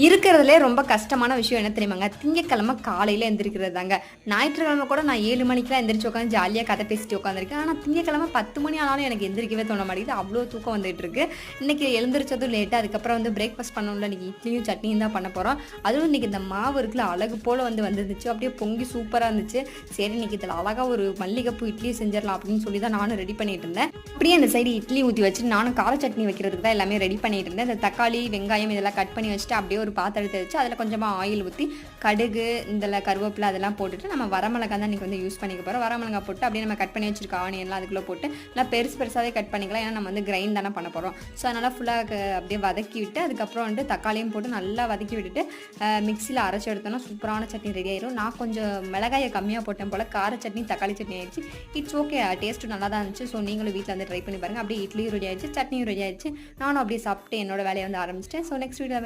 இருக்கிறதுலே ரொம்ப கஷ்டமான விஷயம் என்ன தெரியுமாங்க? திங்கட்கிழமை காலையில எந்திரிக்கிறது தாங்க. ஞாயிற்றுக்கிழமை கூட நான் 7 மணிக்கெல்லாம் எந்திரிச்சு உட்காந்து ஜாலியா கதை பேசிட்டு உட்காந்துருக்கேன். ஆனா திங்கட்கிழமை 10 மணி ஆனாலும் எனக்கு எந்திரிக்கவே தோண மாட்டேங்குது. அவ்ளோ தூக்கம் வந்துட்டு இருக்கு. இன்னைக்கு எழுந்திரிச்சதும் லேட்டு. அதுக்கப்புறம் பிரேக்ஃபாஸ்ட் பண்ணணும்ல. இன்னைக்கு இட்லியும் சட்னியும் தான் பண்ண போறோம். அதுவும் இன்னைக்கு இந்த மாவு இருக்குல்ல அழகு போல வந்துருந்துச்சு. அப்படியே பொங்கி சூப்பரா இருந்துச்சு. சரி இன்னைக்கு இதில அழகா ஒரு மல்லிகைப்பூ இட்லி செஞ்சிடலாம் அப்படின்னு சொல்லி தான் நானும் ரெடி பண்ணிட்டு இருந்தேன். அப்படியே அந்த சைடு இட்லி ஊற்றி வச்சு நானும் கார சட்னி வைக்கிறதுக்கு தான் எல்லாமே ரெடி பண்ணிட்டு இருந்தேன். இந்த தக்காளி, வெங்காயம் இதெல்லாம் கட் பண்ணி வச்சுட்டு அப்படியே ஒரு பாத்திரத்தை வச்சு அதில் கொஞ்சமாக ஆயில் ஊற்றி கடுகு இதில் கருவேப்பிலை அதெல்லாம் போட்டுட்டு நம்ம வரமிளகாய் தான் இன்றைக்கி யூஸ் பண்ணிக்க போகிறோம். வரமிளகாய் போட்டு அப்படியே நம்ம கட் பண்ணி வச்சிருக்க ஆனியன்லாம் அதுக்குள்ளே போட்டு நல்லா பெருசாகவே கட் பண்ணிக்கலாம். ஏன்னா நம்ம கிரைண்ட் தானே பண்ண போகிறோம். ஸோ அதனால் ஃபுல்லாக அப்படியே வதக்கி விட்டு அதுக்கப்புறம் தக்காளியும் போட்டு நல்லா வதக்கி விட்டுட்டு மிக்சியில் அரைச்சி எடுத்தோன்னா சூப்பரான சட்னி ரெடி ஆயிரும். நான் கொஞ்சம் மிளகாயை கம்மியாக போட்டேன் போல் கார சட்னி தக்காளி சட்னி ஆயிடுச்சு. இட்ஸ் ஓகே, டேஸ்ட்டு நல்லா தான் இருந்துச்சு. ஸோ நீங்களும் வீட்டில் ட்ரை பண்ணி பாருங்கள். அப்படியே இட்லியும் ரெடி ஆயிடுச்சு, சட்னியும் ரெடி ஆயிடுச்சு. நானும் அப்படியே சாப்பிட்டு என்னோட வேலையை ஆரம்பிச்சிட்டேன். So next video